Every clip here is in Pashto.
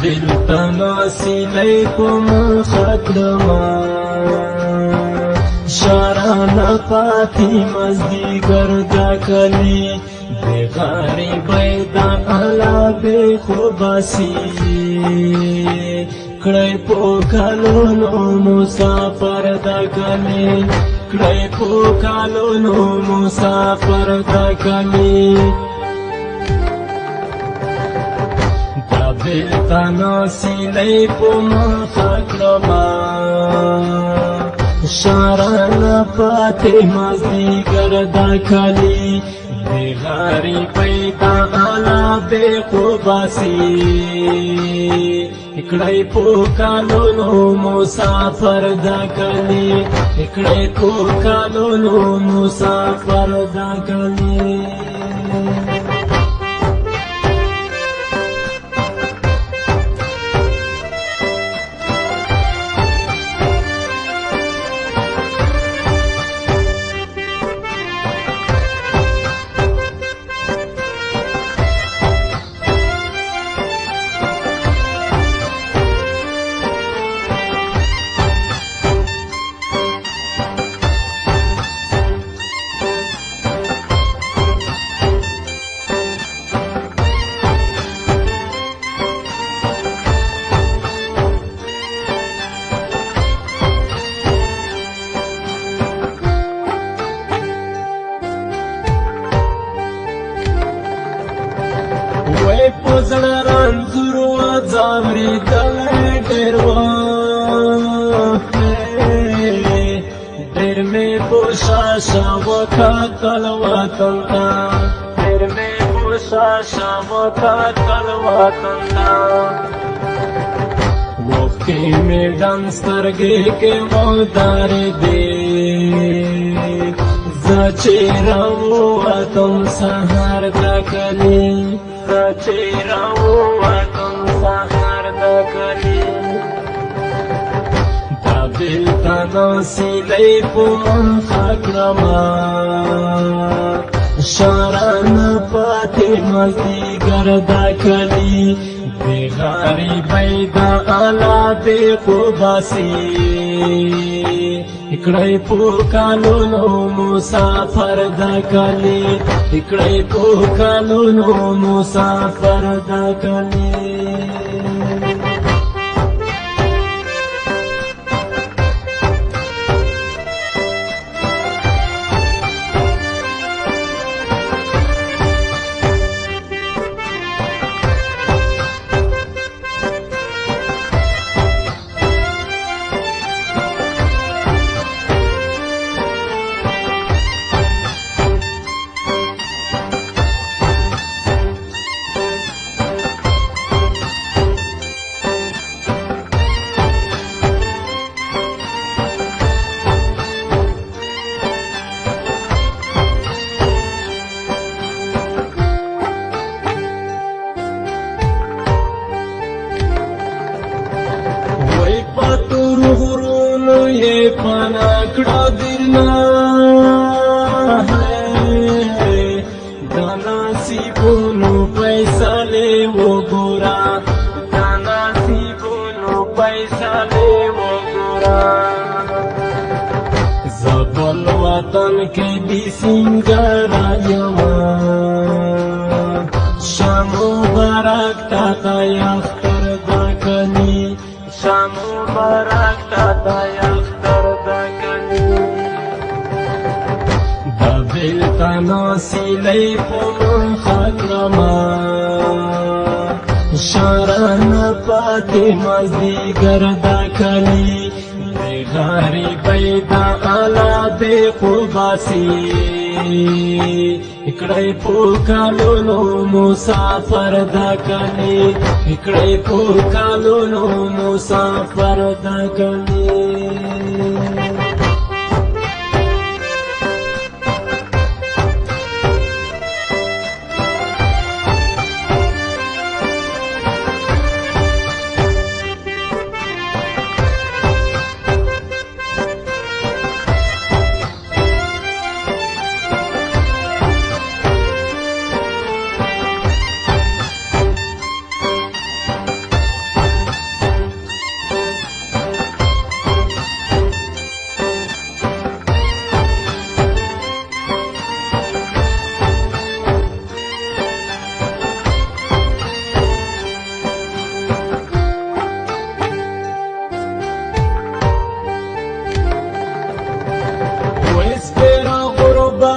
دل تناسیلی پم خکرما شاران پاتی مزدی گردا کلی بغاری بیدا علا بے خوباسی کڑی پو کالونو مسافر دا کلی کڑی پو کالونو مسافر دا کلی دا بیلتا ناسیلی پو مخکرما شاران پاتی مزدی گردا کلی بغاری پیدا علا بے خوباسی اکڑی پو کالونو مسافر دا کلی اکڑی پو کالونو مسافر دا کلی وی پوزړ رنځور و ځامري دل ډېر و ډېر مې کوشاشه وکتل وطن ته ډېر مې کوشاشه وکتل وطن ته وختي مې ډم سترګې کې مودارې دي زه چې راووتم سهار د کلي چیرا وطن سحر دا کلی دا بیلتا ناسیلی پو من خکرما شاران پاتی مزدی گردا کلی بغاری بیدا علا بے خوباسی اکڑی پو کالونو مسافر دا کلی اکڑی پو کالونو مسافر دا کلی ये पाना कड़ा दिरना है दाना सी बोलो पैसा ले वो गोरा दाना सी बोलो पैसा ले वो गोरा जबल वतन के भी सिंगारा यमा शामो बाराक ताता याख्तर दाकनी शामो बाराक ताता بیلتا ناسیلی پو خکرما شاران پاتی مزدی گردا کلی بغاری بیدا علا بے خوباسی اکڑی پو کالونو مسافر دا کلی اکڑی پو کالونو مسافر دا کلی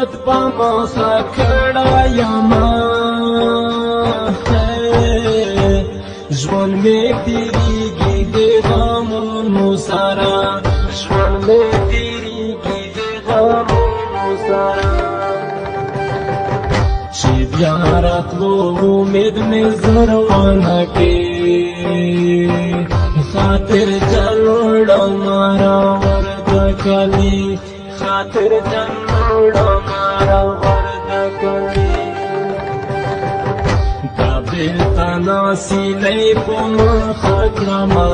موت په مخه کړیمه ژوند مې تېرېږي د غمونو سره ژوند مې تېرېږي د غمونو سره چې بیا راتلو امید مې زر ونه کړي خاطر جلوړم راور د کلي خاطر جلوړم راور د کلي دا بېرته ناسیلۍ په مخه کړمه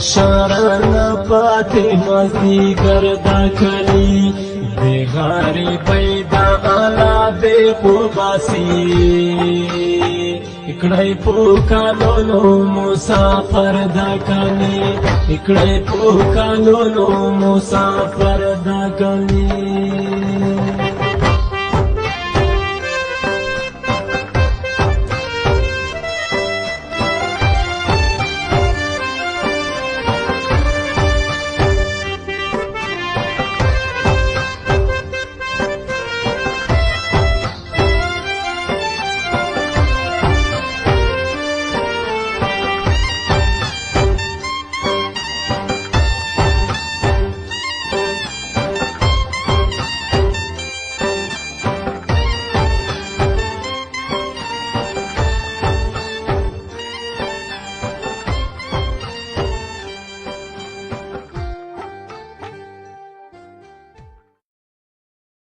شرنه پاتې مازدیګر د کلي د غریبۍ د الا دې خوباسي اکڑای پو کالونو مسافر دا کلی اکڑای پو کالونو مسافر دا کلی